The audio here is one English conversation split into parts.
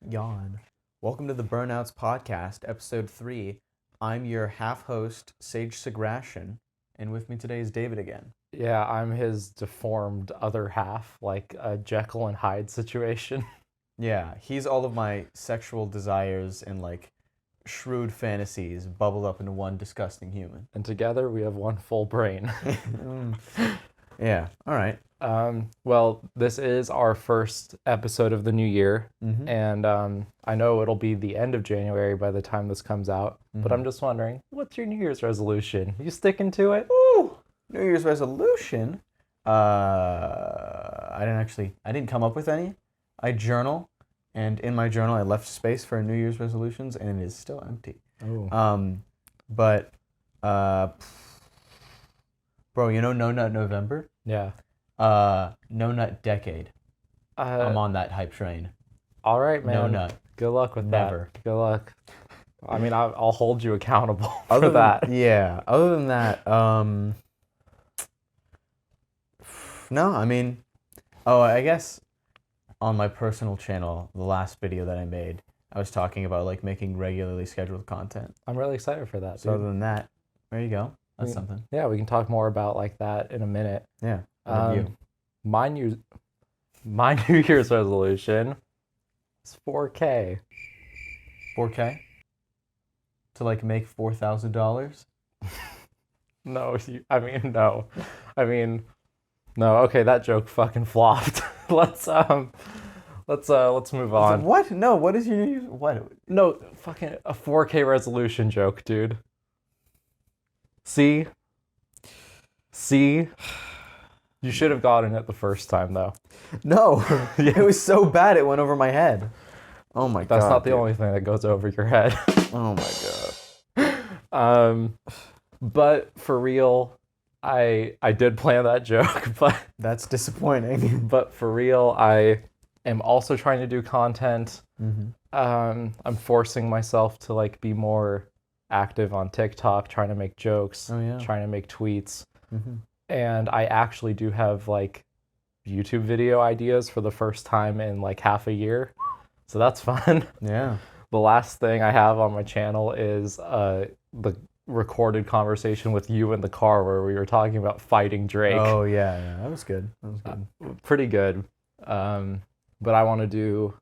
Yawn. Welcome to the Burnouts Podcast, Episode 3. I'm your half-host, Sage Sagrashian, and with me today is David again. Yeah, I'm his deformed other half, like a Jekyll and Hyde situation. Yeah, he's all of my sexual desires and, shrewd fantasies bubbled up into one disgusting human. And together we have one full brain. Yeah, all right. Well, this is our first episode of the new year, and I know it'll be the end of January by the time this comes out, but I'm just wondering, what's your New Year's resolution? You sticking to it? Ooh, New Year's resolution? I didn't come up with any. I journal, and in my journal I left space for New Year's resolutions, and it is still empty. Oh. Bro, you know No Nut November? Yeah. No Nut Decade. I'm on that hype train. All right, man. No nut. Good luck with Never. that. Good luck. I mean, I'll hold you accountable Other for than, that. Yeah. Other than that, no, I mean, I guess on my personal channel, the last video that I made, I was talking about making regularly scheduled content. I'm really excited for that, So dude. other than that, there you go. That's something. Yeah, we can talk more about that in a minute. Yeah. My New Year's resolution is 4K. 4K? To make $4,000? No, no. Okay, that joke fucking flopped. Let's move on. What? No, what is your New Year's? What? No, fucking a 4K resolution joke, dude. See? You should have gotten it the first time, though. No, it was so bad it went over my head. Oh my god. That's not the only thing that goes over your head. Oh my god. But for real, I did plan that joke, but that's disappointing. But for real, I am also trying to do content. I'm forcing myself to be more active on TikTok, trying to make jokes, trying to make tweets. And I actually do have YouTube video ideas for the first time in half a year. So that's fun. Yeah. The last thing I have on my channel is the recorded conversation with you in the car where we were talking about fighting Drake. Oh yeah, that was good. Pretty good. But I want to do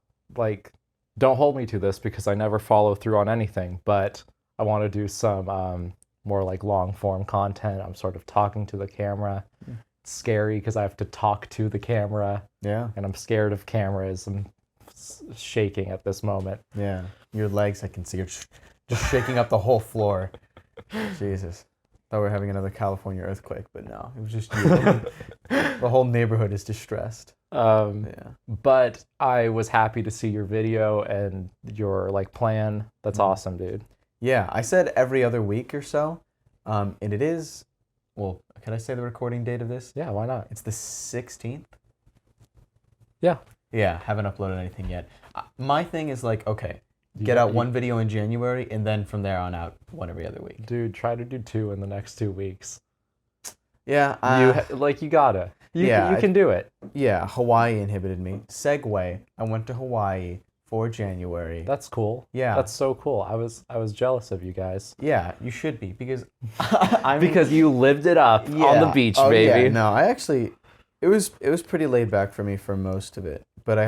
don't hold me to this because I never follow through on anything, but I want to do some more long form content. I'm sort of talking to the camera. It's scary because I have to talk to the camera. Yeah. And I'm scared of cameras. I'm shaking at this moment. Yeah. Your legs, I can see, you're just shaking up the whole floor. Jesus. Thought we were having another California earthquake, but no, it was just you. The whole neighborhood is distressed. But I was happy to see your video and your plan. That's awesome, dude. Yeah, I said every other week or so, and it is, well, can I say the recording date of this? Yeah, why not? It's the 16th. Yeah. Yeah, haven't uploaded anything yet. My thing is okay, get out one video in January, and then from there on out, one every other week. Dude, try to do 2 in the next 2 weeks. Yeah. You gotta. You can do it. Yeah, Hawaii inhibited me. Segue, I went to Hawaii for January. That's cool. Yeah. That's so cool. I was jealous of you guys. Yeah, you should be, because because you lived it up on the beach, baby. Yeah, no, it was pretty laid back for me for most of it. But I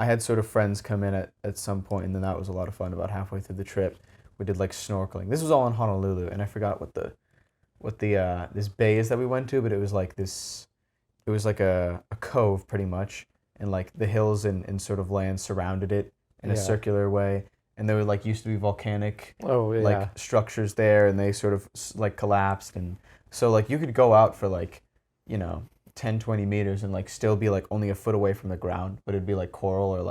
had sort of friends come in at some point, and then that was a lot of fun. About halfway through the trip, we did snorkeling. This was all in Honolulu, and I forgot what the this bay is that we went to, but it was it was a cove pretty much, and the hills and sort of land surrounded it in a circular way, and there were used to be volcanic structures there, and they sort of collapsed, and so you could go out for 10-20 meters and still be only a foot away from the ground, but it'd be coral or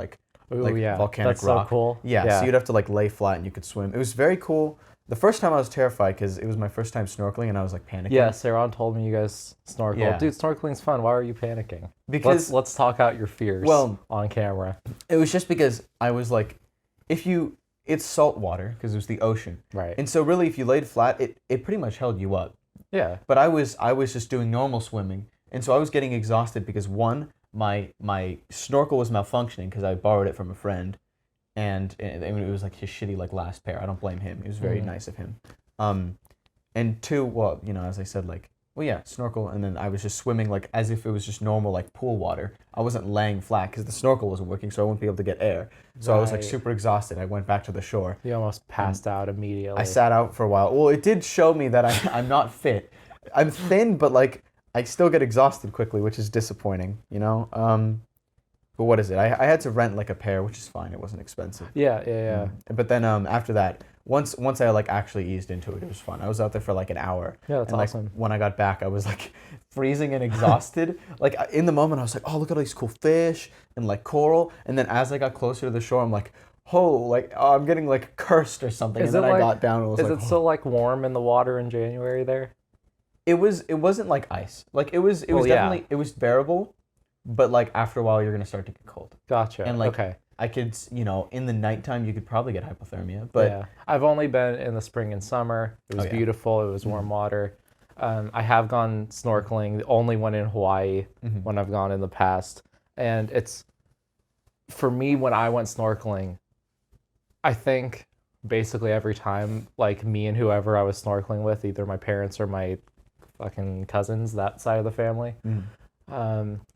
volcanic That's rock. So cool. Yeah, so you'd have to lay flat and you could swim. It was very cool. The first time I was terrified because it was my first time snorkeling and I was panicking. Yeah, Saron told me you guys snorkel. Yeah. Dude, snorkeling's fun. Why are you panicking? Because let's talk out your fears on camera. It was just because I was it's salt water because it was the ocean. Right. And so really if you laid flat, it pretty much held you up. Yeah. But I was just doing normal swimming. And so I was getting exhausted because one, my snorkel was malfunctioning because I borrowed it from a friend, and it was like his shitty like last pair. I don't blame him. It was very nice of him. And two, well, as I said, like, well, yeah, snorkel, and then I was just swimming like as if it was just normal like pool water. I wasn't laying flat because the snorkel wasn't working, so I wouldn't be able to get air. So I was like super exhausted. I went back to the shore. You almost passed out immediately. I sat out for a while. Well, it did show me that I'm not fit. I'm thin, but like I still get exhausted quickly, which is disappointing, But what is it? I had to rent like a pair, which is fine. It wasn't expensive. Yeah. But then after that, once I like actually eased into it, it was fun. I was out there for like an hour. Yeah, that's awesome. Like, when I got back, I was like freezing and exhausted. Like in the moment, I was like, oh, look at all these cool fish and like coral. And then as I got closer to the shore, I'm like, I'm getting like cursed or something. And then I got down and was like, is it still like warm in the water in January there? It wasn't like ice. Like it was definitely, it was bearable. But like after a while, you're gonna start to get cold. Gotcha. And like okay. I could, in the nighttime, you could probably get hypothermia. But yeah, I've only been in the spring and summer. It was beautiful. It was warm water. I have gone snorkeling. The only one in Hawaii when I've gone in the past, and it's for me when I went snorkeling. I think basically every time, like me and whoever I was snorkeling with, either my parents or my fucking cousins, that side of the family.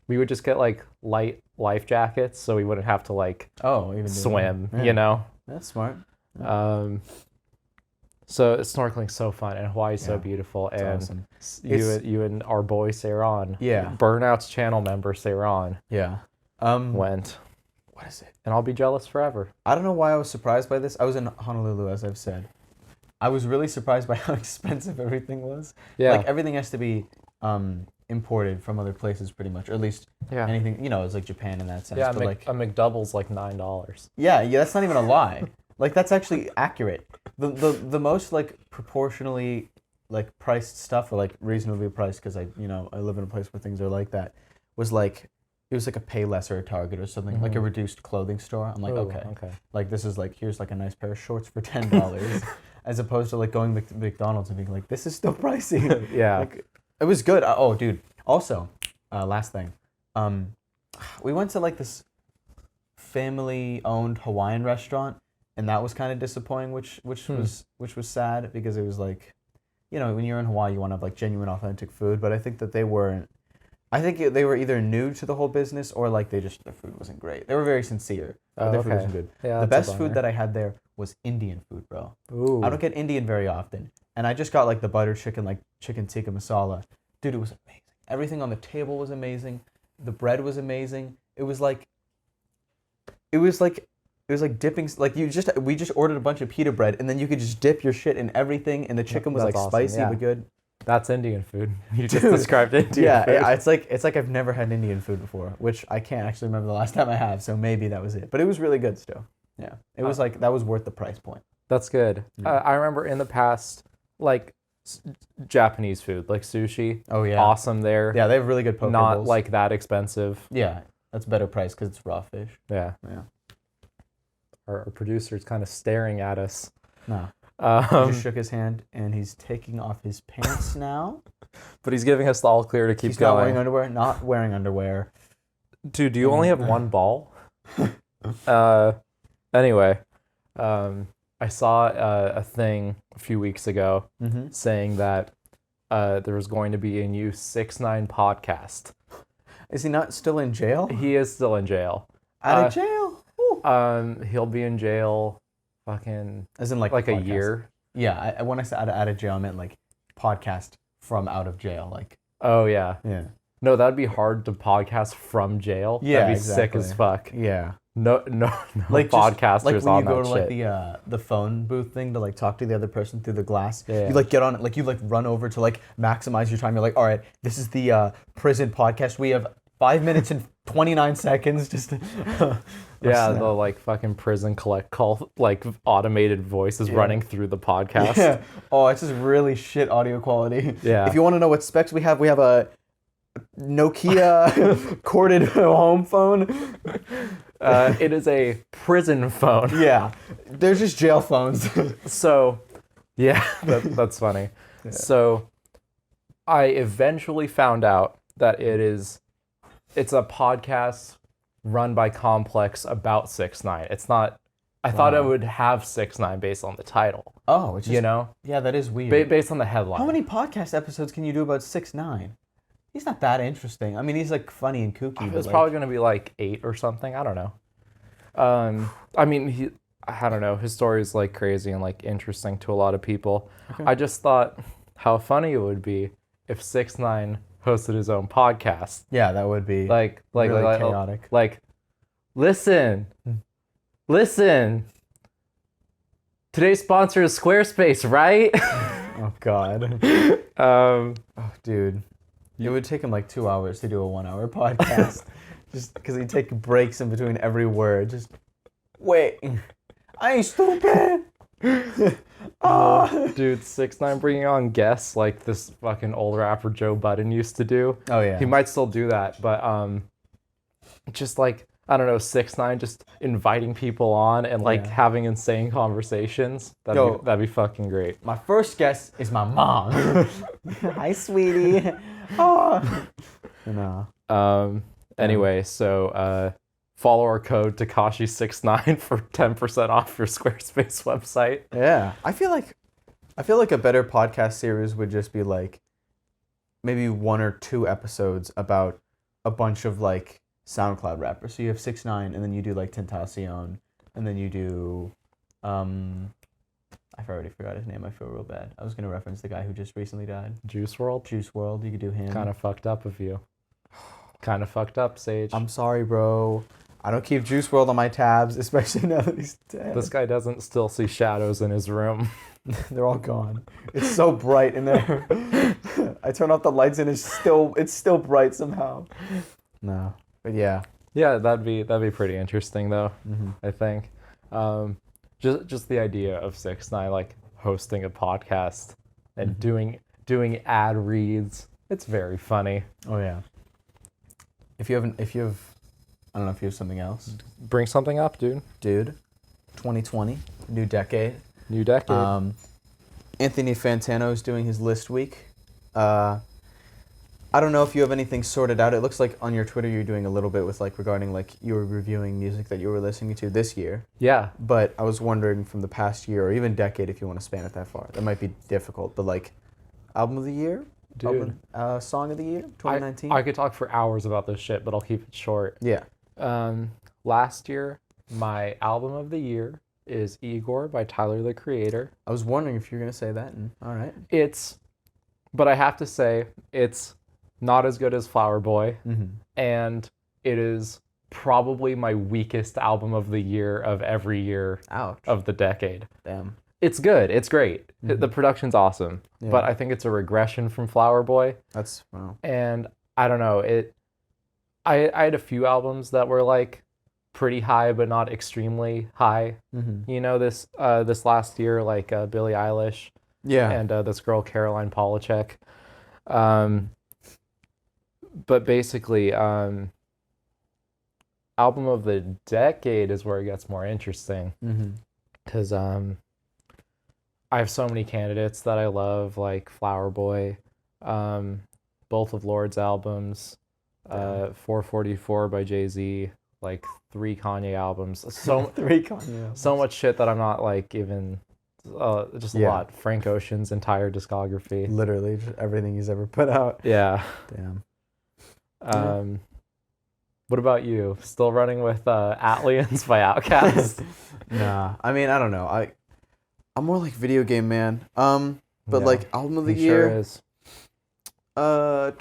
We would just get like light life jackets so we wouldn't have to like swim, That's smart. So snorkeling's so fun and Hawaii's so beautiful, and awesome. You and our boy Seiran, yeah, Burnouts channel member Seiran, went. What is it? And I'll be jealous forever. I don't know why I was surprised by this. I was in Honolulu, as I've said. I was really surprised by how expensive everything was. Yeah, like everything has to be imported from other places pretty much, or at least anything, it's like Japan in that sense. Yeah, but a McDouble's like $9. Yeah, that's not even a lie. Like that's actually accurate. The most like proportionally like priced stuff, or like reasonably priced, because I live in a place where things are like that, was like it was like a Payless or a Target or something, like a reduced clothing store. I'm like, okay. Like this is like, here's like a nice pair of shorts for $10, as opposed to like going to McDonald's and being like, this is still pricey. Yeah. Like, it was good. Oh, dude. Also, last thing. We went to like this family-owned Hawaiian restaurant, and that was kind of disappointing, which was sad, because it was like, when you're in Hawaii, you want to have like genuine, authentic food. But I think that they weren't. I think they were either new to the whole business, or like their food wasn't great. They were very sincere, but their food wasn't good. Yeah, the best food that I had there was Indian food, bro. Ooh. I don't get Indian very often. And I just got like the butter chicken, like chicken tikka masala. Dude, it was amazing. Everything on the table was amazing. The bread was amazing. It was like dipping, like we just ordered a bunch of pita bread, and then you could just dip your shit in everything, and the chicken was like awesome. Spicy but good. That's Indian food. You just described Indian food. Yeah, it's like I've never had Indian food before, which I can't actually remember the last time I have, so maybe that was it. But it was really good still. Yeah. It was like, that was worth the price point. That's good. Yeah. I remember in the past, like Japanese food, like sushi. Oh yeah. Awesome there. Yeah, they have really good poke Not bowls. like that expensive. Yeah, that's better price because it's raw fish. Yeah. Yeah. Our producer's kind of staring at us. No. He just shook his hand, and he's taking off his pants now. But he's giving us the all clear to keep he's going. Not wearing underwear. Not wearing underwear. Dude, do you only have one ball? Anyway, I saw a thing a few weeks ago saying that there was going to be a new 6ix9ine podcast. Is he not still in jail? He is still in jail. Out of jail? Ooh. He'll be in jail fucking as in like a year. Yeah, when I said out of jail, I meant like podcast from out of jail. Like, oh yeah. Yeah. No, that'd be hard to podcast from jail. Yeah, that'd be exactly. sick as fuck. Yeah. No like podcasters like when on you go that to shit. like the phone booth thing to like talk to the other person through the glass. Yeah. You like get on it, like you like run over to like maximize your time. You're like, all right, this is the prison podcast. We have 5 minutes and 29 seconds just to yeah, the like fucking prison collect call, like automated voices running through the podcast. Yeah. Oh, it's just really shit audio quality. Yeah. If you want to know what specs we have a Nokia corded home phone. It is a prison phone. Yeah. They're just jail phones. So, yeah, that's funny. Yeah. So, I eventually found out that it is it's a podcast run by Complex about 6ix9ine. It's not. I thought it would have 6ix9ine based on the title. Oh, it's just, you know? Yeah, that is weird. Based on the headline. How many podcast episodes can you do about 6ix9ine? He's not that interesting. I mean, he's like funny and kooky. It's probably going to be like 8 or something. I don't know. I mean, I don't know. His story is like crazy and like interesting to a lot of people. Okay. I just thought how funny it would be if 6ix9ine hosted his own podcast. Yeah, that would be really chaotic. Like, listen. Today's sponsor is Squarespace, right? Oh God. Dude, it would take him like 2 hours to do a 1 hour podcast, just because he'd take breaks in between every word. Just wait, I ain't stupid. Dude, 6ix9ine bringing on guests like this fucking old rapper Joe Budden used to do. Oh yeah. He might still do that, but just like, I don't know, 6ix9ine just inviting people on and like having insane conversations. That'd be fucking great. My first guest is my mom. Hi, sweetie. Oh. No. Anyway, so follow our code Takashi69 for 10% off your Squarespace website. Yeah, I feel like a better podcast series would just be like maybe 1 or 2 episodes about a bunch of like SoundCloud rappers. So you have 6ix9ine, and then you do like Tentacion, and then you do I already forgot his name. I feel real bad. I was gonna reference the guy who just recently died. Juice WRLD. You could do him. Kind of fucked up of you. Kind of fucked up, Sage. I'm sorry, bro. I don't keep Juice WRLD on my tabs, especially now that he's dead. This guy doesn't still see shadows in his room. They're all gone. It's so bright in there. I turn off the lights and it's still bright somehow. No, but yeah. Yeah, that'd be pretty interesting though. Mm-hmm. I think. Just the idea of 6ix9ine like hosting a podcast and doing ad reads. It's very funny. Oh yeah. If you have, I don't know if you have something else. Bring something up, dude. 2020, new decade. Anthony Fantano is doing his list week. I don't know if you have anything sorted out. It looks like on your Twitter you're doing a little bit with like regarding like you were reviewing music that you were listening to this year. Yeah. But I was wondering from the past year or even decade if you want to span it that far. That might be difficult, but like album of the year? Dude. Song of the year? 2019? I could talk for hours about this shit, but I'll keep it short. Yeah. Last year, my album of the year is Igor by Tyler, the Creator. I was wondering if you were going to say that. All right. But I have to say, it's not as good as Flower Boy. Mm-hmm. And it is probably my weakest album of the year of every year of the decade. Damn. It's good. It's great. Mm-hmm. The production's awesome. Yeah. But I think it's a regression from Flower Boy. Wow. And I don't know. I had a few albums that were like pretty high, but not extremely high. Mm-hmm. You know, this last year, like Billie Eilish. Yeah. And this girl, Caroline Polachek. But basically, album of the decade is where it gets more interesting. Because I have so many candidates that I love, like Flower Boy, both of Lord's albums, 444 by Jay-Z, like 3 Kanye albums. So 3 Kanye albums. So much shit that I'm not like even, just a lot. Frank Ocean's entire discography. Literally, just everything he's ever put out. Yeah. Damn. What about you? Still running with Atlians by Outkast? Nah, I mean, I don't know. I'm more like video game man. But Yeah, like album of the year. Sure is. I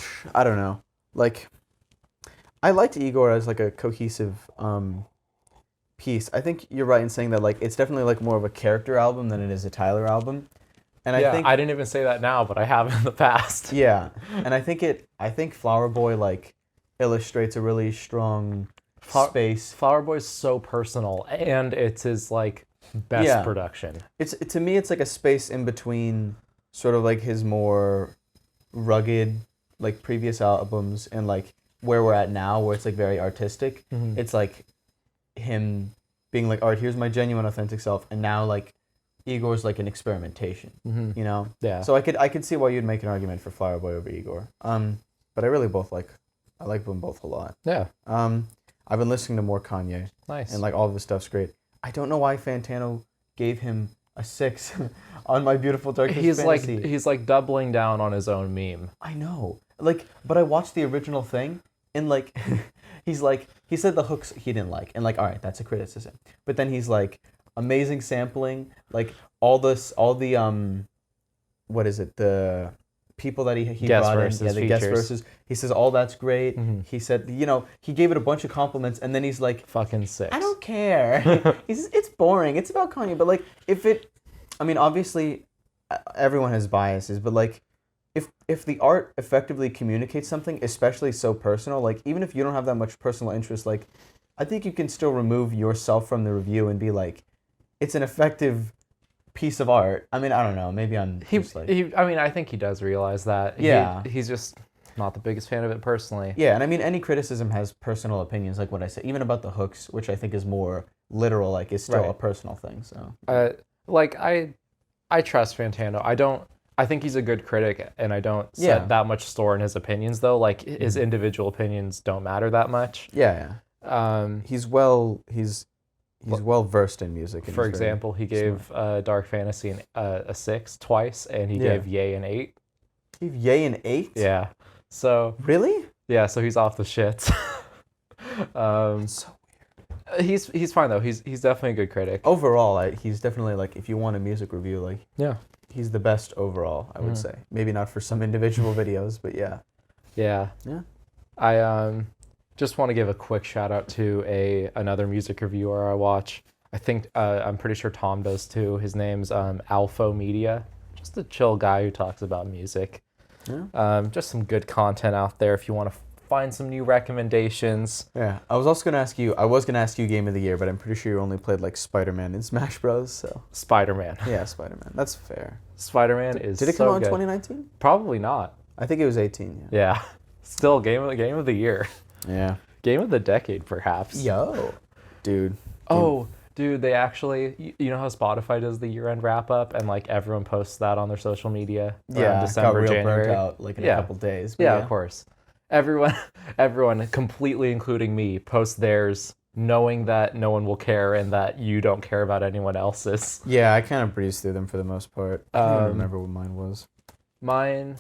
don't know. Like, I liked Igor as like a cohesive piece. I think you're right in saying that like it's definitely like more of a character album than it is a Tyler album. And I think I didn't even say that now, but I have in the past. Yeah, and I think Flower Boy like illustrates a really strong space. Flower Boy's so personal, and it's his like best production. To me, it's like a space in between, sort of like his more rugged like previous albums and like where we're at now, where it's like very artistic. Mm-hmm. It's like him being like, all right, here's my genuine, authentic self, and now like Igor's like an experimentation, you know? Yeah. So I could see why you'd make an argument for Flower Boy over Igor. But I really both like I like them both a lot. Yeah. I've been listening to more Kanye. Nice. And like all of his stuff's great. I don't know why Fantano gave him a 6 on My Beautiful Dark Fantasy. He's like doubling down on his own meme. I know. Like, but I watched the original thing, and like, he said the hooks he didn't like, and like, all right, that's a criticism. But then he's like, amazing sampling, like what is it, the people that he brought in, the guest verses. He says all that's great. Mm-hmm. He said, he gave it a bunch of compliments, and then he's like, fucking 6. I don't care. He says it's boring. It's about Kanye, but like obviously, everyone has biases, but like, if the art effectively communicates something, especially so personal, like even if you don't have that much personal interest, like I think you can still remove yourself from the review and be like, it's an effective piece of art. I mean, I don't know. Maybe I'm just like... I think he does realize that. Yeah. He's just not the biggest fan of it personally. Yeah, and I mean, any criticism has personal opinions, like what I said. Even about the hooks, which I think is more literal, like, is still a personal thing, so... I trust Fantano. I think he's a good critic, and I don't set that much store in his opinions, though. Like, his individual opinions don't matter that much. Yeah. He's well versed in music. For example, he gave Dark Fantasy a 6 twice, and he gave Ye an 8. He gave Ye an 8? Yeah. So really? Yeah. So he's off the shits. So weird. He's fine though. He's definitely a good critic. Overall, he's definitely like, if you want a music review, like he's the best overall. I would say. Maybe not for some individual videos, but yeah. Yeah. Yeah. I just want to give a quick shout out to another music reviewer I watch. I think I'm pretty sure Tom does too. His name's Alpha Media. Just a chill guy who talks about music. Yeah. Just some good content out there if you want to find some new recommendations. Yeah. I was going to ask you Game of the Year, but I'm pretty sure you only played like Spider-Man and Smash Bros. So Spider-Man. Yeah, Spider-Man. That's fair. Spider-Man is. Did it come out in 2019? Probably not. I think it was 18. Yeah. Still game of the year. Yeah. Game of the decade, perhaps. Yo. Dude. Oh, dude, they actually, you know how Spotify does the year-end wrap-up and like everyone posts that on their social media? Yeah, December, got real January. burnt out like in a couple days. Yeah, of course. Everyone, completely including me, posts theirs knowing that no one will care and that you don't care about anyone else's. Yeah, I kind of breezed through them for the most part. I don't remember what mine was. Mine...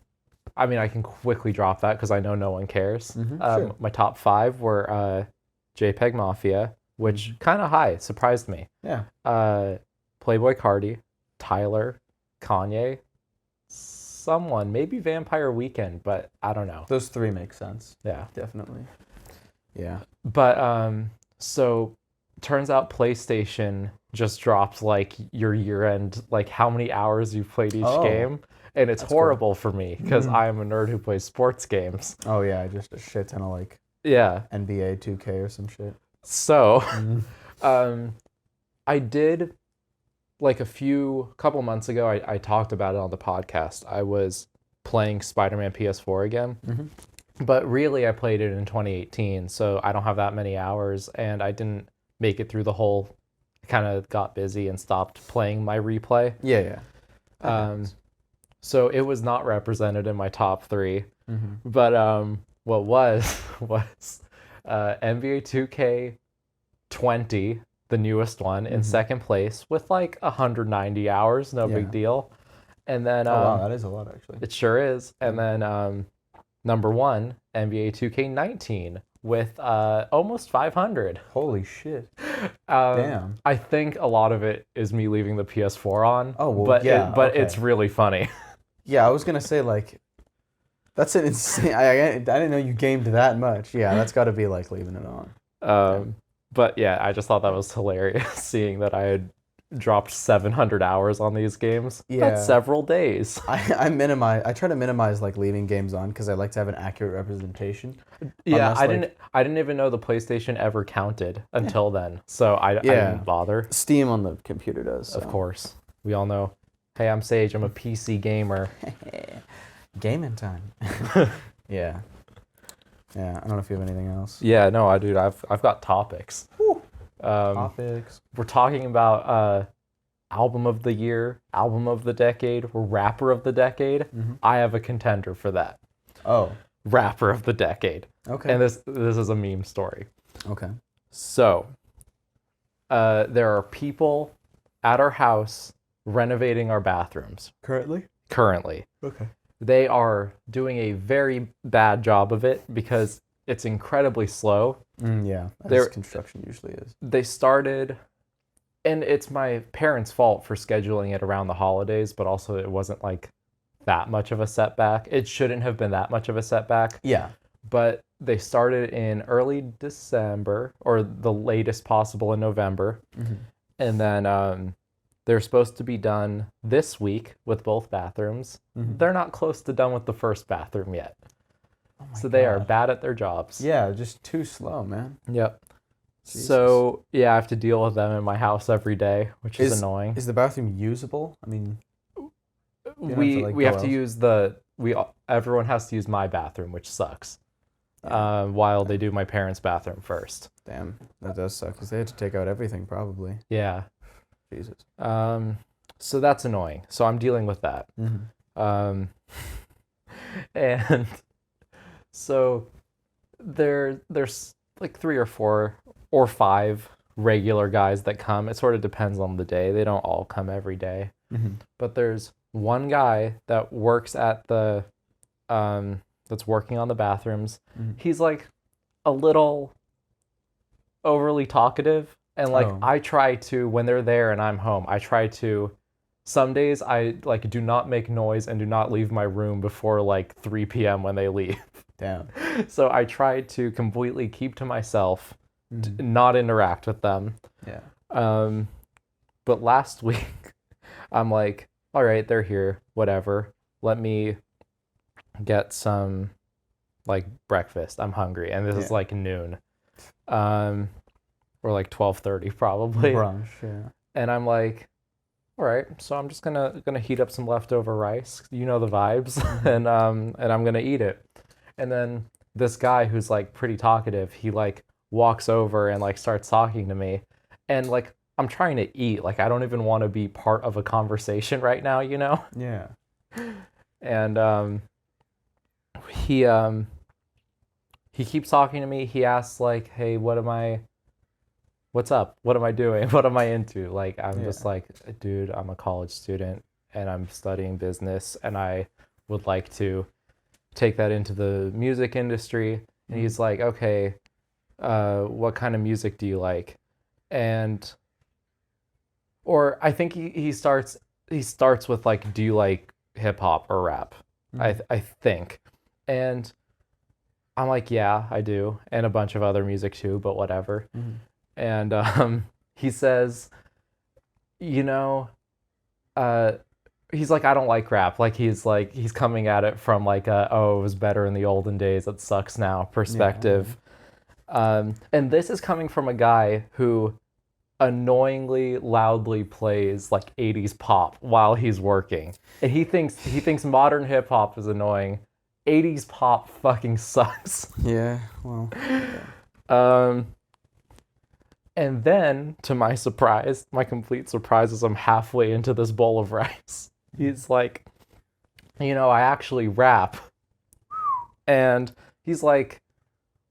I mean, I can quickly drop that because I know no one cares. Sure. My top 5 were JPEG Mafia, which kind of high, surprised me. Yeah. Playboy Cardi, Tyler, Kanye, someone, maybe Vampire Weekend, but I don't know. Those 3 make sense. Yeah. Definitely. Yeah. But, so, turns out PlayStation just dropped, like, your year-end, like, how many hours you've played each game. And it's horrible for me because I am a nerd who plays sports games. Oh yeah, just a shit ton of like NBA 2K or some shit. So, I did like couple months ago. I talked about it on the podcast. I was playing Spider-Man PS4 again, but really I played it in 2018, so I don't have that many hours, and I didn't make it through the whole. Kind of got busy and stopped playing my replay. Yeah. So it was not represented in my top 3, but what was NBA 2K 20, the newest one, in second place with like 190 hours, no big deal. And then wow, that is a lot actually. It sure is. And then number 1, NBA 2K19 with almost 500. Holy shit. Damn. I think a lot of it is me leaving the PS4 on. Oh, well, but it's really funny. Yeah, I was gonna say like, that's an insane. I didn't know you gamed that much. Yeah, that's got to be like leaving it on. But yeah, I just thought that was hilarious, seeing that I had dropped 700 hours on these games. Yeah, that's several days. I try to minimize like leaving games on because I like to have an accurate representation. Yeah, I didn't even know the PlayStation ever counted until then, so I didn't bother. Steam on the computer does. So. Of course, we all know. Hey, I'm Sage. I'm a PC gamer. Gaming time. Yeah. I don't know if you have anything else. Yeah, no, dude. I've got topics. Topics. We're talking about album of the year, album of the decade, or rapper of the decade. I have a contender for that. Oh. rapper of the decade. Okay. And this is a meme story. Okay. So, there are people at our house renovating our bathrooms. Currently. Okay. They are doing a very bad job of it because it's incredibly slow. Yeah, as construction usually is. They started, and it's my parents' fault for scheduling it around the holidays, but also it wasn't like that much of a setback. It shouldn't have been that much of a setback. Yeah. But they started in early December, or the latest possible in November. Mm-hmm. And then they're supposed to be done this week with both bathrooms. Mm-hmm. They're not close to done with the first bathroom yet. Oh my God. They are bad at their jobs. Yeah, just too slow, man. Yep. Jesus. So, yeah, I have to deal with them in my house every day, which is annoying. Is the bathroom usable? I mean, we have to use everyone has to use my bathroom, which sucks. Yeah. While they do my parents' bathroom first. Damn, that does suck because they had to take out everything probably. Yeah. Jesus. So that's annoying. So I'm dealing with that. Mm-hmm. And so there's like 3 or 4 or 5 regular guys that come. It sort of depends on the day. They don't all come every day. Mm-hmm. But there's one guy that works at the that's working on the bathrooms. Mm-hmm. He's like a little overly talkative. And like I try to, when they're there and I'm home, some days I like do not make noise and do not leave my room before like 3 p.m. when they leave. Damn. So I try to completely keep to myself, not interact with them. Yeah. But last week, I'm like, all right, they're here, whatever. Let me get some like breakfast. I'm hungry. And this is like noon. Or like 12:30 probably. Brunch, yeah. And I'm like, all right, so I'm just gonna heat up some leftover rice. You know the vibes. and I'm gonna eat it. And then this guy who's like pretty talkative, he like walks over and like starts talking to me. And like I'm trying to eat. Like I don't even want to be part of a conversation right now, you know? Yeah. And he keeps talking to me. He asks like, hey, what's up? What am I doing? What am I into? Like, I'm just like, dude, I'm a college student and I'm studying business and I would like to take that into the music industry. And he's like, okay, what kind of music do you like? Or I think he starts with like, do you like hip hop or rap? I think. And I'm like, yeah, I do. And a bunch of other music too, but whatever. And he says, you know, he's like, I don't like rap. Like he's coming at it from like it was better in the olden days, it sucks now perspective. Yeah. And this is coming from a guy who annoyingly loudly plays like 80s pop while he's working. And he thinks modern hip hop is annoying. 80s pop fucking sucks. Yeah, well. Yeah. And then, to my surprise, my complete surprise is I'm halfway into this bowl of rice. He's like, you know, I actually rap. And he's like,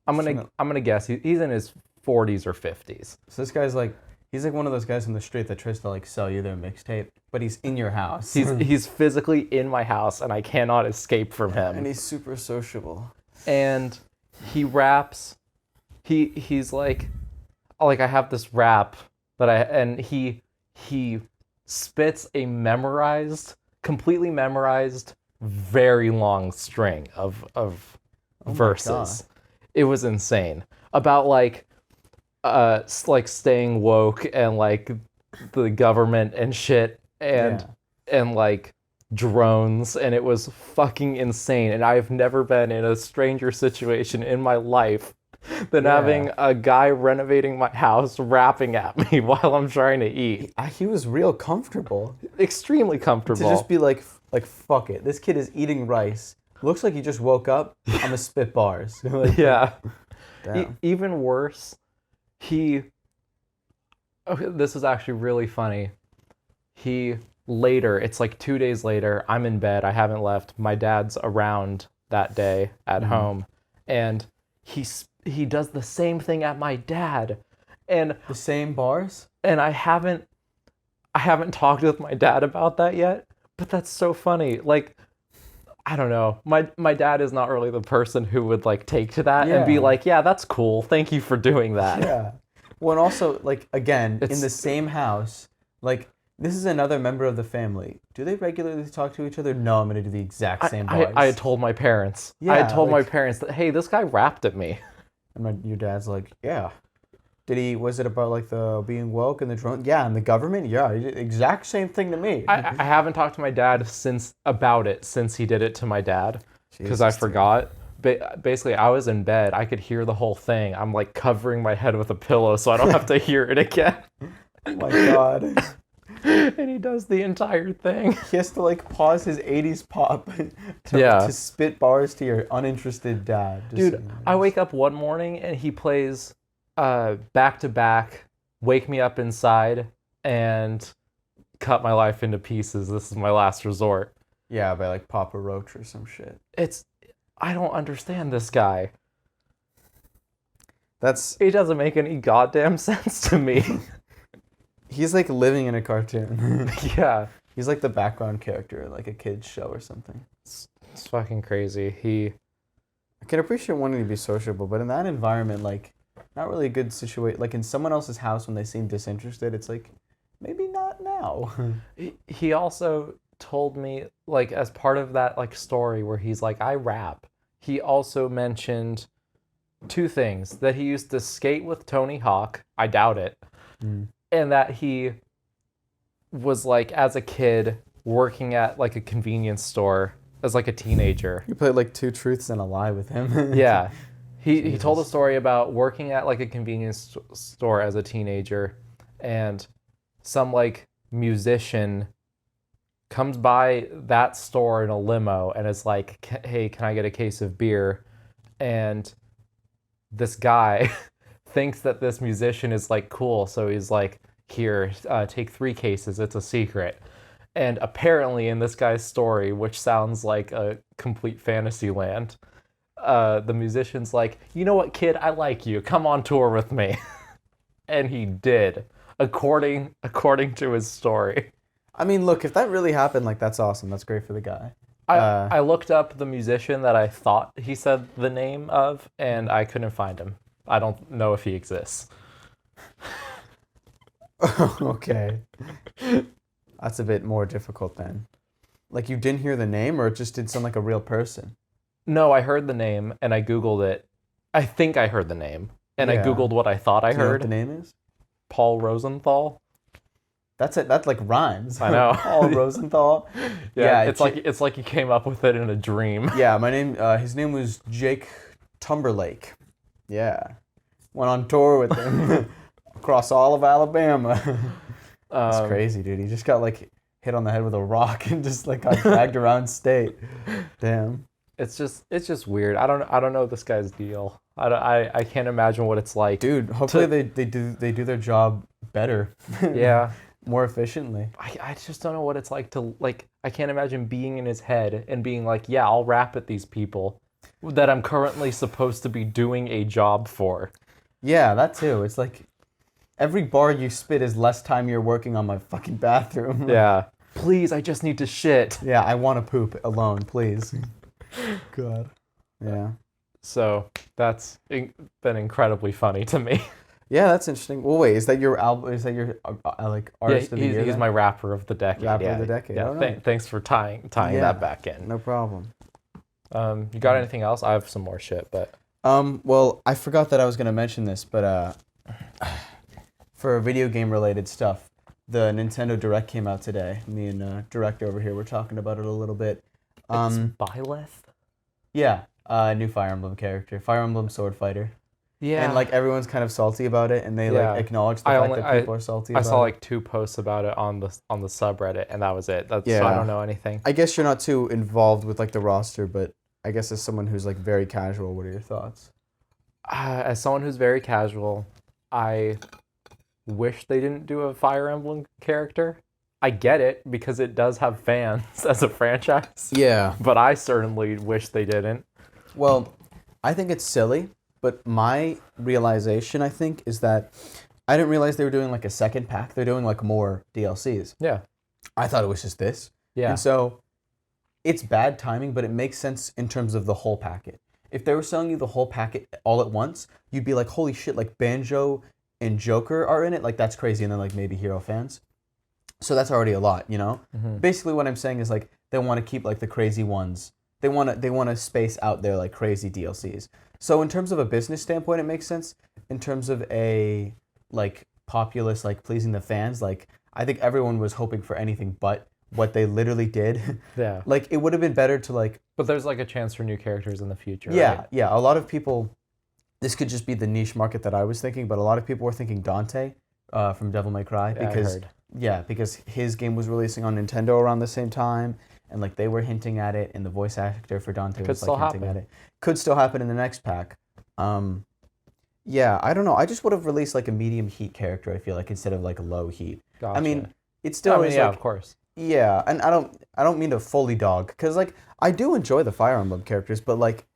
I'm gonna guess he's in his 40s or 50s. So this guy's like, he's like one of those guys on the street that tries to like sell you their mixtape, but he's in your house. He's physically in my house and I cannot escape from him. And he's super sociable. And he raps. He's like I have this rap and he spits a completely memorized, very long string of verses. It was insane. About like staying woke and like the government and shit and like drones, and it was fucking insane. And I've never been in a stranger situation in my life than having a guy renovating my house rapping at me while I'm trying to eat. He was real comfortable. Extremely comfortable. To just be like fuck it. This kid is eating rice. Looks like he just woke up. I'm gonna spit bars. Like, yeah. Even worse, this is actually really funny. It's like 2 days later, I'm in bed, I haven't left, my dad's around that day at home, and he does the same thing at my dad, and the same bars. And I haven't talked with my dad about that yet, but that's so funny. Like, I don't know. My dad is not really the person who would like take to that and be like, yeah, that's cool. Thank you for doing that. Yeah. Well, and also, like, again, in the same house, like, this is another member of the family. Do they regularly talk to each other? No, I'm going to do the exact same bars. I had told my parents. Yeah, I had told my parents that, hey, this guy rapped at me. And your dad's like, yeah. Was it about, like, the being woke and the drone? Yeah, and the government? Yeah, he did the exact same thing to me. I haven't talked to my dad since he did it to my dad. Because I forgot. Basically, I was in bed. I could hear the whole thing. I'm, like, covering my head with a pillow so I don't have to hear it again. Oh, my God. And he does the entire thing. He has to, like, pause his 80s pop to spit bars to your uninterested dad. Dude, I wake up one morning and he plays back to back Wake Me Up Inside and Cut My Life into Pieces. This is my last resort. Yeah, by like Papa Roach or some shit. I don't understand this guy. It doesn't make any goddamn sense to me. He's like living in a cartoon. Yeah. He's like the background character in like a kid's show or something. It's fucking crazy. I can appreciate wanting to be sociable, but in that environment, like, not really a good situation. Like in someone else's house when they seem disinterested, it's like, maybe not now. He also told me, like, as part of that like story where he's like, I rap, he also mentioned two things: that he used to skate with Tony Hawk, I doubt it, and that he was like, as a kid, working at like a convenience store as like a teenager. You played like 2 truths and a lie with him. Yeah. He told a story about working at like a convenience store as a teenager, and some like musician comes by that store in a limo and is like, hey, can I get a case of beer? And this guy thinks that this musician is like cool, so he's like, here, take 3 cases, it's a secret. And apparently in this guy's story, which sounds like a complete fantasy land, the musician's like, you know what, kid, I like you, come on tour with me. And he did, according to his story. I mean, look, if that really happened, like, that's awesome. That's great for the guy. I looked up the musician that I thought he said the name of, and I couldn't find him. I don't know if he exists. Okay. That's a bit more difficult then. Like, you didn't hear the name, or it just did sound like a real person? No, I heard the name, and I Googled it. I think I heard the name, and I Googled what I thought I heard. Do you know what the name is? Paul Rosenthal. That's it. That like rhymes. I know. Paul Rosenthal. Yeah, it's like you came up with it in a dream. Yeah, his name was Jake Timberlake. Yeah. Went on tour with him across all of Alabama. That's crazy, dude. He just got like hit on the head with a rock and just like got dragged around state. Damn. It's just weird. I don't know this guy's deal. I can't imagine what it's like. Dude, hopefully they do their job better. Yeah. More efficiently. I just don't know what it's like to, like, I can't imagine being in his head and being like, yeah, I'll rap at these people that I'm currently supposed to be doing a job for. Yeah, that too. It's like every bar you spit is less time you're working on my fucking bathroom. Yeah. Please, I just need to shit. Yeah, I want to poop alone, please. God. Yeah. So that's been incredibly funny to me. Yeah, that's interesting. Well, wait, is that your album? Is that your like artist of the year? He's my rapper of the decade. Rapper of the decade. Yeah. Thanks for tying that back in. No problem. You got anything else? I have some more shit, but. Well, I forgot that I was gonna mention this, but for video game related stuff, the Nintendo Direct came out today. Me and Direct over here were talking about it a little bit. It's Byleth? Yeah, new Fire Emblem character, Fire Emblem Sword Fighter. Yeah. And like everyone's kind of salty about it, and they like acknowledge the fact that people are salty about it. I saw like 2 posts about it on the subreddit, and that was it. So I don't know anything. I guess you're not too involved with like the roster, but I guess as someone who's like very casual, what are your thoughts? As someone who's very casual, I wish they didn't do a Fire Emblem character. I get it because it does have fans as a franchise. Yeah. But I certainly wish they didn't. Well, I think it's silly, but my realization, I think, is that I didn't realize they were doing like a second pack. They're doing like more DLCs. Yeah. I thought it was just this. Yeah. And so it's bad timing, but it makes sense in terms of the whole packet. If they were selling you the whole packet all at once, you'd be like, holy shit, like Banjo and Joker are in it? Like, that's crazy. And then like maybe Hero fans. So that's already a lot, you know? Mm-hmm. Basically what I'm saying is like they want to keep like the crazy ones. They want to space out their like crazy DLCs. So in terms of a business standpoint, it makes sense. In terms of a like populace, like pleasing the fans, like I think everyone was hoping for anything but what they literally did. Yeah. Like it would have been better to like. But there's like a chance for new characters in the future. Yeah, right? yeah. A lot of people. This could just be the niche market that I was thinking, but a lot of people were thinking Dante from Devil May Cry because his game was releasing on Nintendo around the same time. And like they were hinting at it, and the voice actor for Dante was like hinting at it. Could still happen in the next pack. Yeah, I don't know. I just would have released like a medium heat character. I feel like instead of like a low heat. Gotcha. I mean, it still is. Yeah, like, of course. Yeah, and I don't mean to fully dog because like I do enjoy the Fire Emblem characters, but like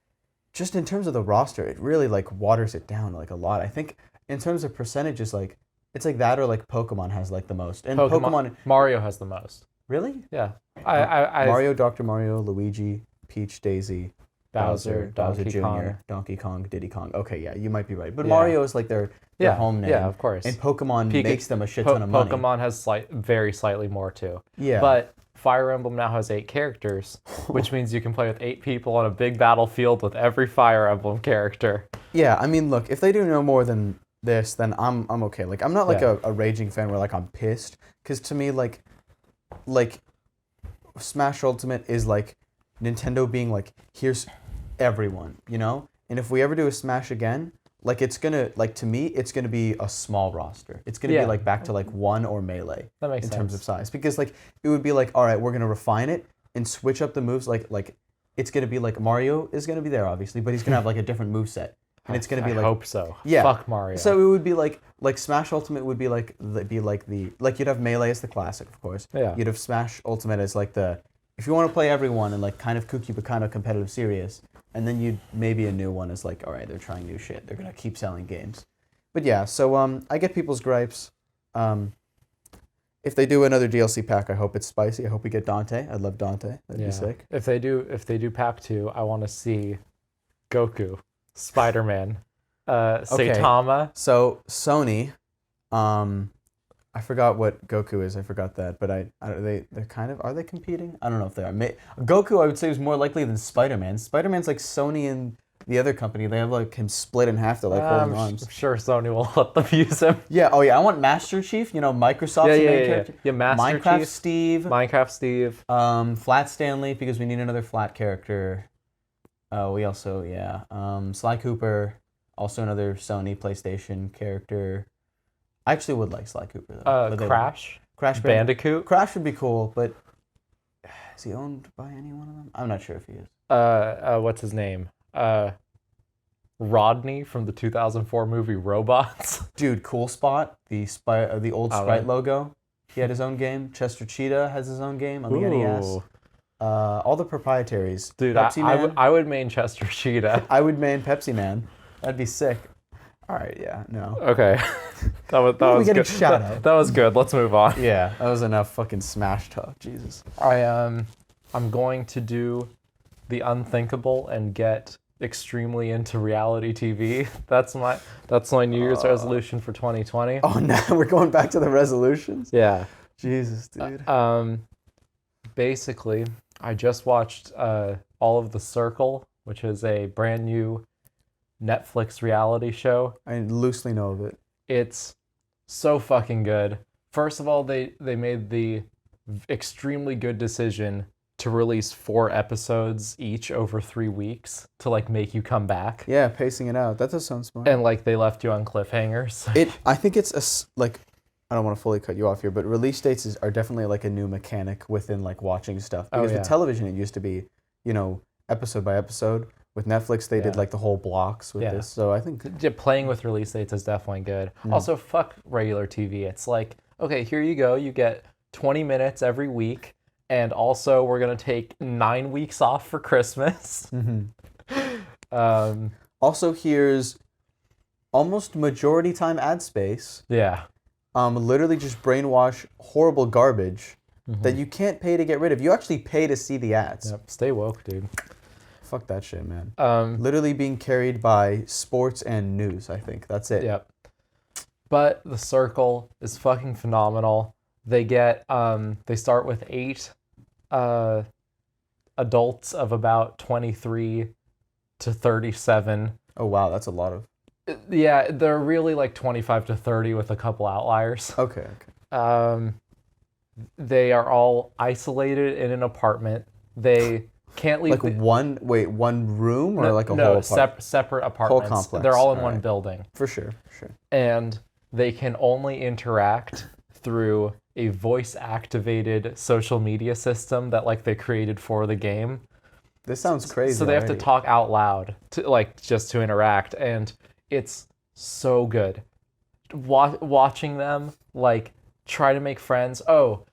just in terms of the roster, it really like waters it down like a lot. I think in terms of percentages, like it's like that or like Pokemon has like the most. And Pokemon Mario has the most. Really? Yeah. Mario, Dr. Mario, Luigi, Peach, Daisy, Bowser, Bowser Donkey Jr., Kong. Donkey Kong, Diddy Kong. Okay, yeah, you might be right. But Yeah. Mario is like their home name. Yeah, of course. And Pokemon makes them a shit ton of money. Pokemon has very slightly more too. Yeah. But Fire Emblem now has 8 characters, which means you can play with 8 people on a big battlefield with every Fire Emblem character. Yeah, I mean, look, if they do no more than this, then I'm okay. Like, I'm not like a raging fan where like I'm pissed, because to me, like Smash Ultimate is like Nintendo being like, here's everyone, you know? And if we ever do a Smash again, like it's gonna, like to me, it's gonna be a small roster. It's gonna be like back to like 1 or Melee in terms of size. Because like it would be like, all right, we're gonna refine it and switch up the moves. Like it's gonna be like Mario is gonna be there obviously, but he's gonna have like a different moveset. And it's gonna be like, I hope so. Yeah. Fuck Mario. So it would be like Smash Ultimate would be like you'd have Melee as the classic, of course. Yeah. You'd have Smash Ultimate as like the, if you want to play everyone and like kind of kooky but kind of competitive serious, and then you'd maybe a new one is like, all right, they're trying new shit. They're gonna keep selling games. But yeah, so I get people's gripes. If they do another DLC pack, I hope it's spicy. I hope we get Dante. I'd love Dante. That'd be sick. If they do pack 2, I want to see Goku, Spider-Man, Saitama. So Sony, I forgot what Goku is. I forgot that, but they're kind of, are they competing? I don't know if they are. Goku, I would say, is more likely than Spider-Man. Spider-Man's like Sony and the other company. They have like him split in half. They're like holding arms. I'm sure Sony will let them use him. Yeah. Oh yeah. I want Master Chief. You know, Microsoft's main character. Yeah, Master Minecraft Chief. Steve. Minecraft Steve. Flat Stanley, because we need another flat character. We also Sly Cooper, also another Sony PlayStation character. I actually would like Sly Cooper though. Crash Bandicoot. Crash would be cool, but is he owned by any one of them? I'm not sure if he is. What's his name? Rodney from the 2004 movie Robots. Dude, Cool Spot, the old Sprite logo. He had his own game. Chester Cheetah has his own game on the NES. All the proprietaries. Dude, Pepsi I would main Chester Cheetah. I would main Pepsi Man. That'd be sick. All right, yeah, no. Okay. That was getting good. shout out. That was good. Let's move on. Yeah, that was enough fucking Smash talk. Jesus. I'm going to do the unthinkable and get extremely into reality TV. That's my New Year's resolution for 2020. Oh no, we're going back to the resolutions? Yeah. Jesus, dude. Basically, I just watched all of The Circle, which is a brand new Netflix reality show. I loosely know of it. It's so fucking good. First of all, they made the extremely good decision to release 4 episodes each over 3 weeks to like make you come back. Yeah, pacing it out. That does sound smart. And like they left you on cliffhangers. I think it's I don't want to fully cut you off here, but release dates are definitely like a new mechanic within like watching stuff. Because with television, it used to be, episode by episode. With Netflix, they did like the whole blocks with this. So I think playing with release dates is definitely good. Also, fuck regular TV. It's like, okay, here you go. You get 20 minutes every week. And also, we're going to take 9 weeks off for Christmas. Also, here's almost majority time ad space. Yeah. Literally just brainwash horrible garbage that you can't pay to get rid of. You actually pay to see the ads. Yep. Stay woke, dude. Fuck that shit, man. Literally being carried by sports and news, I think. That's it. Yep. But The Circle is fucking phenomenal. They get, they start with 8 adults of about 23 to 37. Oh, wow. That's a lot of... Yeah, they're really like 25 to 30 with a couple outliers. Okay. They are all isolated in an apartment. They can't leave. Like one room or like a whole apartment? Separate apartments. Whole complex. They're all in one building. For sure. And they can only interact through a voice-activated social media system that like they created for the game. This sounds crazy. So they have to talk out loud to like just to interact, and it's so good. Watching them like try to make friends. Oh,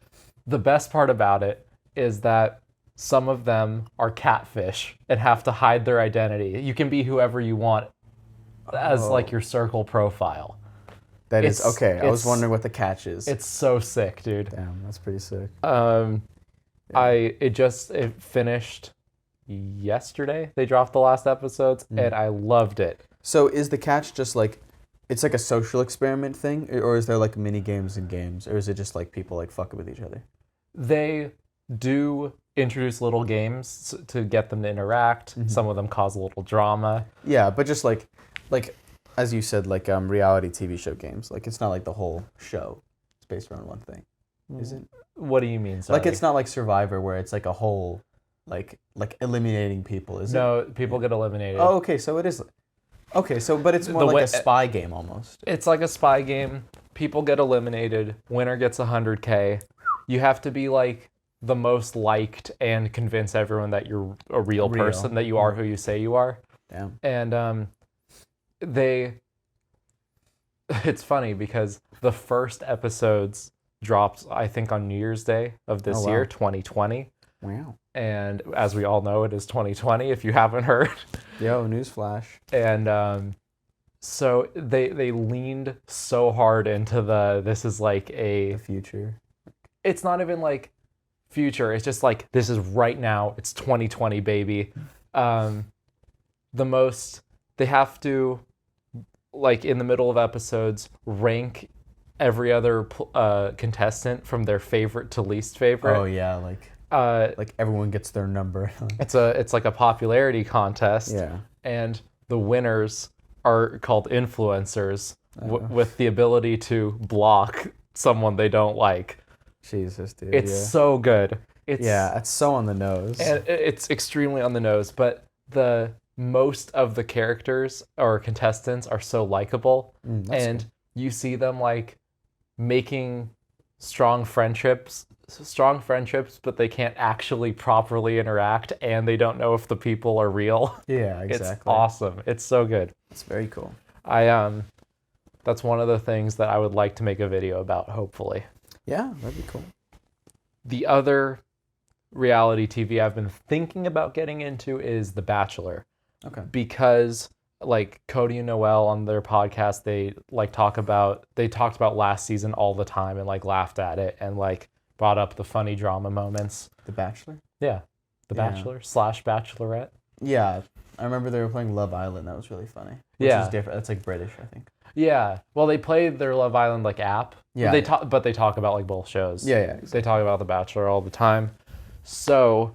the best part about it is that some of them are catfish and have to hide their identity. You can be whoever you want as like your circle profile. That is okay. I was wondering what the catch is. It's so sick, dude. Damn, that's pretty sick. It finished yesterday. They dropped the last episodes, and I loved it. So is the catch just like, it's like a social experiment thing, or is there like mini games and games, or is it just like people like fucking with each other? They do introduce little games to get them to interact. Some of them cause a little drama. Yeah, but just like as you said, like reality TV show games. Like it's not like the whole show. It's based around one thing, is it? What do you mean? Sorry? Like it's not like Survivor where it's like a whole like eliminating people, is it? No, people get eliminated. Oh, okay, so it is. Okay, so but it's more like a spy game almost. It's like a spy game. People get eliminated. Winner gets 100K. You have to be like the most liked and convince everyone that you're a real person, that you are who you say you are. Damn. And it's funny because the first episodes dropped, I think, on New Year's Day of this year, 2020. Wow. And as we all know, it is 2020, if you haven't heard. Yo, newsflash. And so they leaned so hard into this is like the future. It's not even like future. It's just like, this is right now. It's 2020, baby. They have to, like in the middle of episodes, rank every other contestant from their favorite to least favorite. Oh yeah, like everyone gets their number. It's like a popularity contest. Yeah. And the winners are called influencers with the ability to block someone they don't like. Jesus, dude. It's so good. It's so on the nose. And it's extremely on the nose, but most of the characters or contestants are so likable, and you see them like making strong friendships, but they can't actually properly interact, and they don't know if the people are real. Yeah, exactly. It's awesome. It's so good. It's very cool. That's one of the things that I would like to make a video about, hopefully. Yeah, that'd be cool. The other reality TV I've been thinking about getting into is The Bachelor. Okay. Because like Cody and Noel on their podcast, they talked about last season all the time and like laughed at it and like brought up the funny drama moments. The Bachelor? Yeah. The Bachelor / Bachelorette. Yeah. I remember they were playing Love Island. That was really funny. Which is different. That's like British, I think. Yeah. Well, they played their Love Island like app. Yeah. But they talk about like both shows. Yeah, exactly. They talk about The Bachelor all the time. So,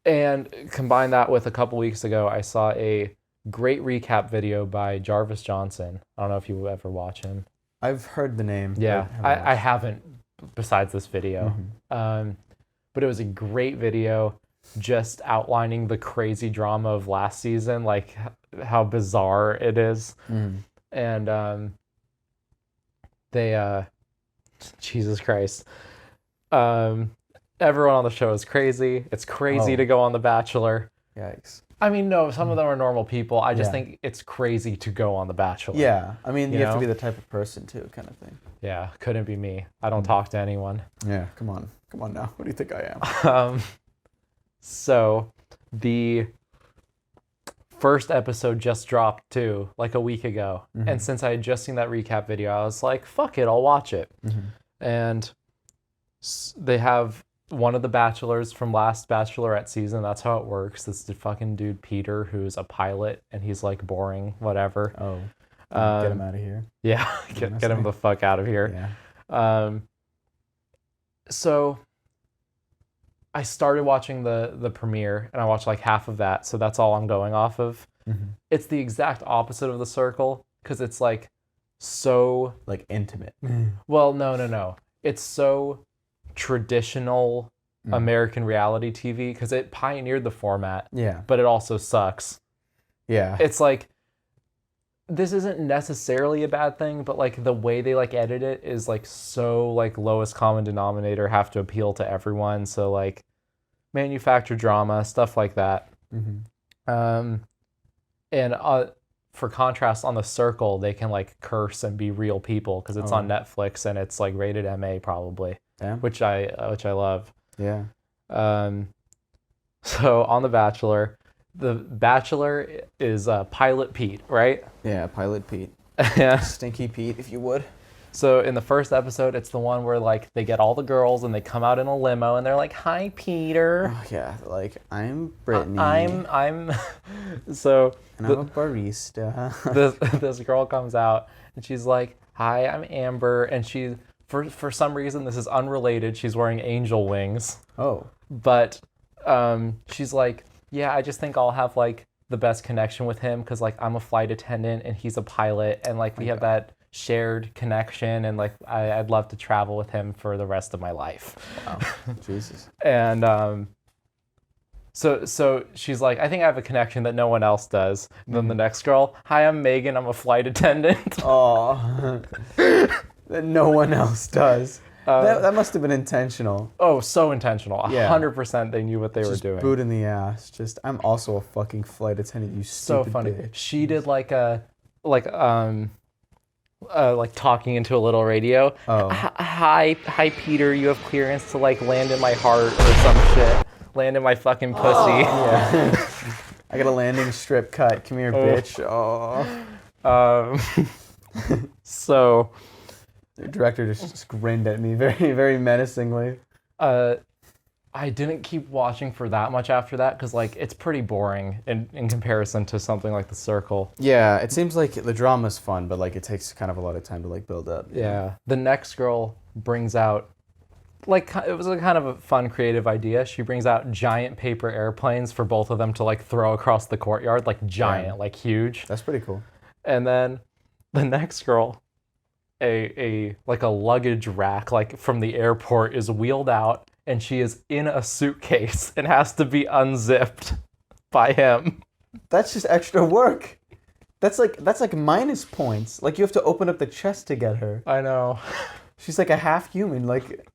and combine that with a couple weeks ago, I saw a great recap video by Jarvis Johnson. I don't know if you ever watch him. I've heard the name. Yeah, I haven't besides this video. But it was a great video just outlining the crazy drama of last season, like how bizarre it is. And they, Jesus Christ. Everyone on the show is crazy. It's crazy to go on The Bachelor. Yikes. I mean, no, some of them are normal people. I just think it's crazy to go on The Bachelor. Yeah. I mean, you have to be the type of person too, kind of thing. Yeah, couldn't be me. I don't talk to anyone. Yeah, come on. Come on now. What do you think I am? So the first episode just dropped too, like a week ago. Mm-hmm. And since I had just seen that recap video, I was like, fuck it, I'll watch it. Mm-hmm. And they have one of the bachelors from last Bachelorette season. That's how it works. This the fucking dude, Peter, who's a pilot, and he's like boring, whatever. Oh, get him out of here. Yeah, get him the fuck out of here. Yeah. So I started watching the premiere, and I watched like half of that, so that's all I'm going off of. Mm-hmm. It's the exact opposite of The Circle, because it's like so... like intimate. Well, no. It's so traditional American reality TV, because it pioneered the format, but it also sucks. Yeah. It's like, this isn't necessarily a bad thing, but like the way they like edit it is like so like lowest common denominator, have to appeal to everyone. So like manufactured drama, stuff like that. Mm-hmm. And for contrast, on The Circle, they can like curse and be real people because it's on Netflix and it's like rated MA probably, which I love. Yeah. So on The Bachelor is Pilot Pete, right? Yeah, Pilot Pete. Yeah. Stinky Pete, if you would. So in the first episode, it's the one where like they get all the girls and they come out in a limo and they're like, "Hi, Peter." Oh, yeah, like I'm Brittany. I'm so. And I'm a barista. this girl comes out and she's like, "Hi, I'm Amber," and she for some reason, this is unrelated. She's wearing angel wings. Oh. But she's like, "Yeah, I just think I'll have like the best connection with him because like I'm a flight attendant and he's a pilot and like we have that shared connection and like I'd love to travel with him for the rest of my life." Wow. Jesus. And so she's like, "I think I have a connection that no one else does." And then the next girl, "Hi, I'm Megan. I'm a flight attendant." Oh. That no one else does. That must have been intentional. Oh, so intentional. 100% they knew what they were doing. Boot in the ass. Just, I'm also a fucking flight attendant, you stupid So funny. bitch. She did like talking into a little radio. Oh. Hi, Peter. You have clearance to like land in my heart or some shit. Land in my fucking pussy. Oh. Yeah. I got a landing strip cut. Come here, bitch. Oh. So. The director just grinned at me very, very menacingly. I didn't keep watching for that much after that because like it's pretty boring in comparison to something like The Circle. Yeah, it seems like the drama's fun, but like it takes kind of a lot of time to like build up. Yeah. The next girl brings out, like, it was a kind of a fun creative idea. She brings out giant paper airplanes for both of them to like throw across the courtyard, like giant, like huge. That's pretty cool. And then the next girl, a luggage rack like from the airport is wheeled out and she is in a suitcase and has to be unzipped by him. That's just extra work. That's like minus points. Like you have to open up the chest to get her. I know. She's like a half human. Like,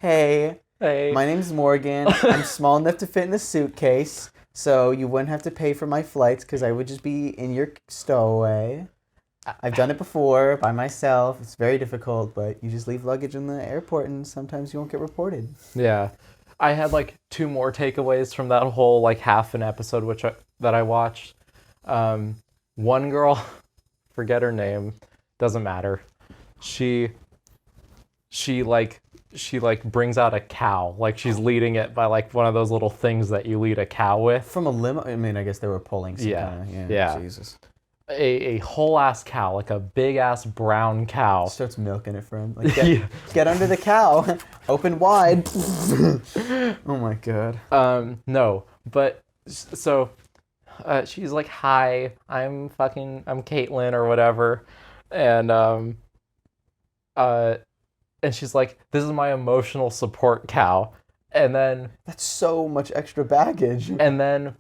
hey, my name's Morgan. I'm small enough to fit in the suitcase, so you wouldn't have to pay for my flights because I would just be in your stowaway. I've done it before by myself. It's very difficult, but you just leave luggage in the airport and sometimes you won't get reported. Yeah. I had like two more takeaways from that whole like half an episode that I watched. One girl, forget her name, doesn't matter. She brings out a cow. Like she's leading it by like one of those little things that you lead a cow with. From a limo? I mean, I guess they were pulling some yeah. Jesus. A whole ass cow, like a big ass brown cow. Starts milking it for him. Like, get under the cow. Open wide. Oh my god. No, but so she's like, "Hi, I'm Caitlin," or whatever, and she's like, "This is my emotional support cow," and then that's so much extra baggage. And then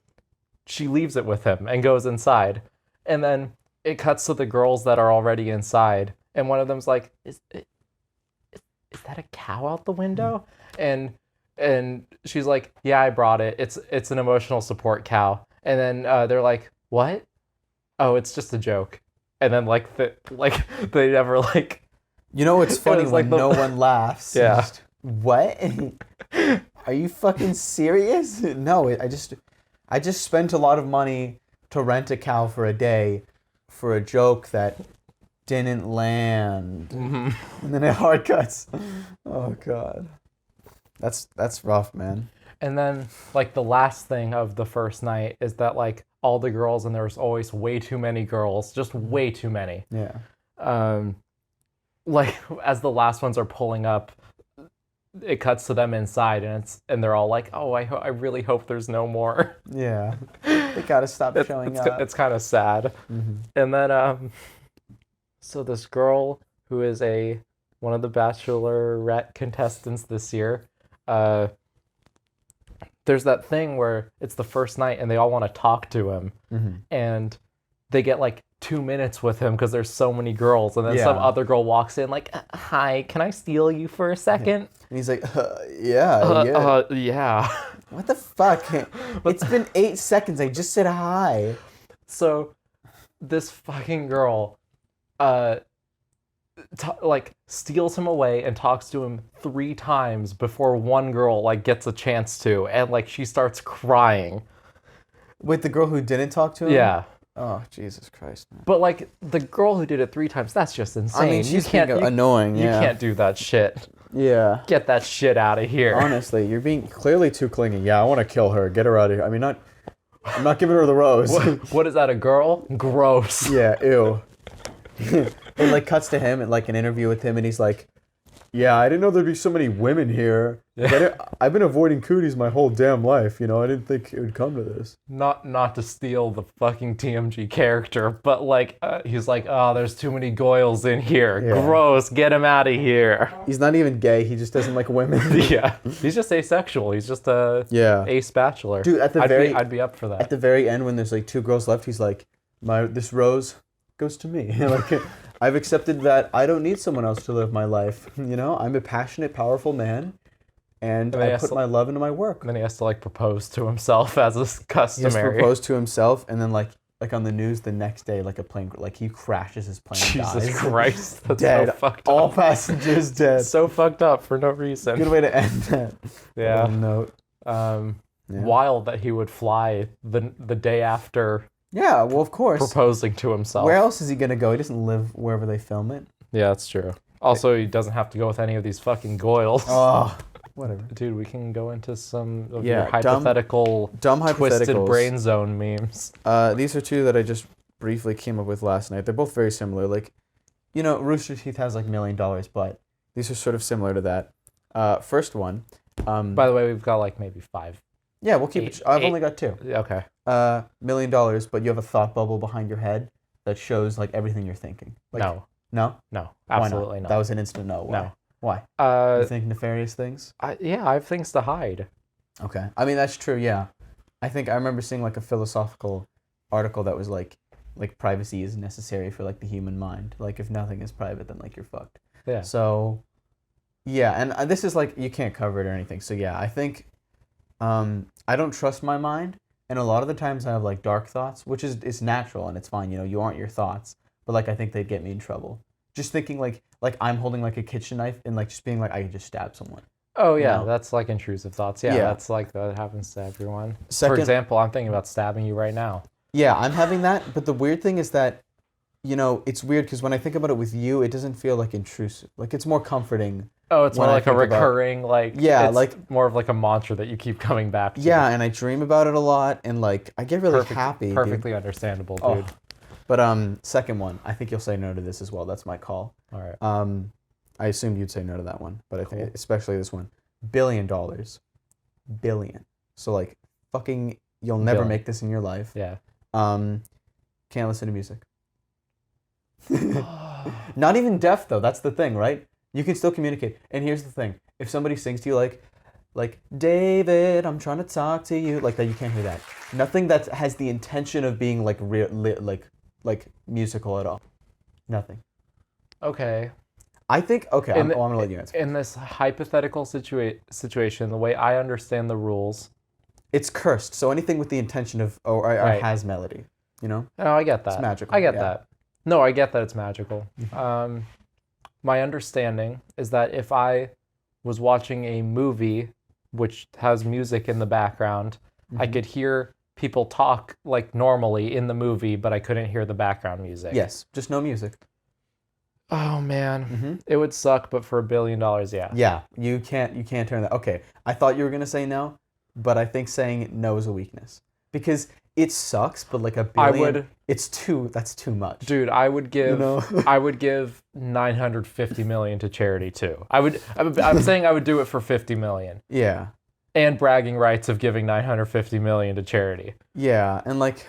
she leaves it with him and goes inside. And then it cuts to the girls that are already inside. And one of them's like, is that a cow out the window? And she's like, "Yeah, I brought it. It's an emotional support cow." And then they're like, what? Oh, it's just a joke. And then like they never like. You know what's funny when no one laughs? Yeah. Just, what? Are you fucking serious? No, I just spent a lot of money to rent a cow for a day for a joke that didn't land. Mm-hmm. And then it hard cuts. Oh god. That's rough, man. And then like the last thing of the first night is that like all the girls, and there was always way too many girls, just way too many. Yeah. Like as the last ones are pulling up, it cuts to them inside, and they're all like, "Oh, I really hope there's no more." Yeah, they gotta stop showing up. It's kind of sad. Mm-hmm. And then so this girl who is one of the Bachelorette contestants this year, there's that thing where it's the first night and they all want to talk to him, mm-hmm. and they get like 2 minutes with him because there's so many girls, and then some other girl walks in like, "Hi, can I steal you for a second?" And he's like, yeah. Yeah. What the fuck? It's been 8 seconds. I just said hi. So this fucking girl like steals him away and talks to him 3 times before one girl like gets a chance to, and like she starts crying. With the girl who didn't talk to him? Yeah. Oh, Jesus Christ. Man. But like the girl who did it 3 times, that's just insane. I mean, she's annoying. You can't do that shit. Yeah. Get that shit out of here. Honestly, you're being clearly too clingy. Yeah, I want to kill her. Get her out of here. I mean, I'm not giving her the rose. What is that, a girl? Gross. Yeah, ew. It like cuts to him and like an interview with him, and he's like, "Yeah, I didn't know there'd be so many women here. Yeah. I've been avoiding cooties my whole damn life. You know, I didn't think it would come to this." Not to steal the fucking TMG character, but like he's like, "Oh, there's too many goyles in here. Yeah. Gross. Get him out of here." He's not even gay. He just doesn't like women. Yeah, he's just asexual. He's just a ace bachelor. Dude, I'd be up for that. At the very end, when there's like 2 girls left, he's like, "This rose goes to me." Like, I've accepted that I don't need someone else to live my life. You know, I'm a passionate, powerful man, and I put my love into my work. And then he has to like propose to himself as is customary. He has to propose to himself, and then like on the news the next day, like a plane, like he crashes his plane. Jesus dies. Christ, that's dead. So fucked up. All passengers dead. So fucked up for no reason. Good way to end that. Yeah. Note. Wild that he would fly the day after. Yeah, well, of course. Proposing to himself. Where else is he gonna go? He doesn't live wherever they film it. Yeah, that's true. Also, he doesn't have to go with any of these fucking goyles. Oh, whatever. Dude, we can go into some of your hypothetical, dumb twisted brain zone memes. These are 2 that I just briefly came up with last night. They're both very similar. Like, you know, Rooster Teeth has like $1 million, but these are sort of similar to that. First one. By the way, we've got like maybe 5. Yeah, we'll keep it. I've only got 2. Okay. $1 million, but you have a thought bubble behind your head that shows like everything you're thinking. Like, No, absolutely not. That was an instant no. Why? You think nefarious things? I have things to hide. Okay. I mean, that's true, yeah. I remember seeing like a philosophical article that was like privacy is necessary for like the human mind. Like if nothing is private, then like you're fucked. Yeah. So, yeah, and this is like, you can't cover it or anything. So yeah, I think I don't trust my mind. And a lot of the times I have like dark thoughts, which is it's natural and it's fine. You know, you aren't your thoughts. But like I think they'd get me in trouble. Just thinking like I'm holding like a kitchen knife and like just being like I could just stab someone. Oh yeah, you know? That's like intrusive thoughts. Yeah, that's like that happens to everyone. For example, I'm thinking about stabbing you right now. Yeah, I'm having that. But the weird thing is that, you know, it's weird because when I think about it with you, it doesn't feel like intrusive. Like it's more comforting. Oh, it's more like a recurring, like, yeah, it's like more of like a mantra that you keep coming back to. Yeah, and I dream about it a lot, and like I get really happy. Perfectly understandable, dude. Oh. But second one, I think you'll say no to this as well. That's my call. All right. I assumed you'd say no to that one, but I think especially this one, $1 billion, billion. So like, fucking, you'll never make this in your life. Yeah. Can't listen to music. Not even deaf though. That's the thing, right? You can still communicate. And here's the thing: if somebody sings to you like David, I'm trying to talk to you, like that, you can't hear that. Nothing that has the intention of being like like musical at all. Nothing. Okay. I think okay. I'm gonna let you answer. In this hypothetical situation, the way I understand the rules it's cursed. So anything with the intention of or has melody, you know? Oh, I get that. It's magical. I get that. No, I get that it's magical. My understanding is that if I was watching a movie which has music in the background, I could hear people talk like normally in the movie, but I couldn't hear the background music. Yes, just no music. Oh man, it would suck, but for $1 billion, yeah. Yeah, you can't turn that. Okay, I thought you were gonna say no, but I think saying no is a weakness because it sucks. But like $1 billion, that's too much. Dude, I would give $950 million to charity too. I'm saying I would do it for $50 million. Yeah. And bragging rights of giving $950 million to charity. Yeah, and like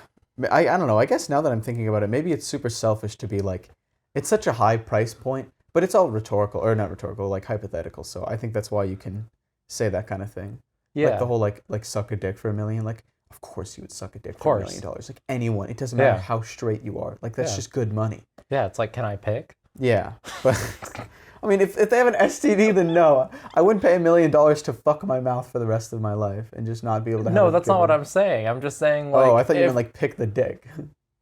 I don't know. I guess now that I'm thinking about it, maybe it's super selfish to be like, it's such a high price point, but it's all rhetorical or not rhetorical, like hypothetical. So I think that's why you can say that kind of thing. Yeah. Like the whole like suck a dick for $1 million. Like, of course you would suck a dick for $1 million. Like anyone, it doesn't matter how straight you are. Like that's just good money. Yeah, it's like, can I pick? Yeah, but I mean, if they have an STD, then no, I wouldn't pay $1 million to fuck my mouth for the rest of my life and just not be able to. No, that's not what I'm saying. I'm just saying like. Oh, I thought you meant like pick the dick.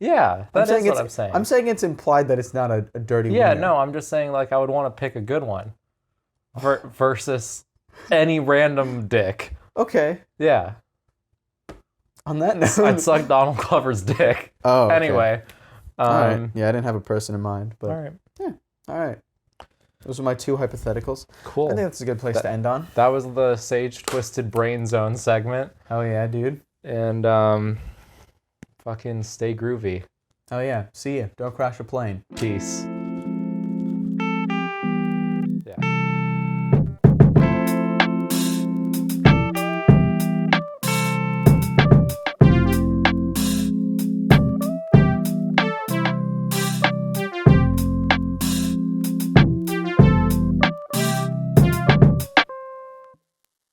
Yeah, that is what I'm saying. I'm saying it's implied that it's not a dirty. Yeah, wiener. no, I'm just saying like I would want to pick a good one, versus any random dick. Okay. Yeah. On that note, I'd suck Donald Glover's dick. Oh. Okay. Anyway. All right. Yeah, I didn't have a person in mind, but. All right. Yeah. All right. Those are my 2 hypotheticals. Cool. I think that's a good place to end on. That was the Sage Twisted Brain Zone segment. Oh yeah, dude. And fucking stay groovy. Oh yeah. See ya. Don't crash a plane. Peace.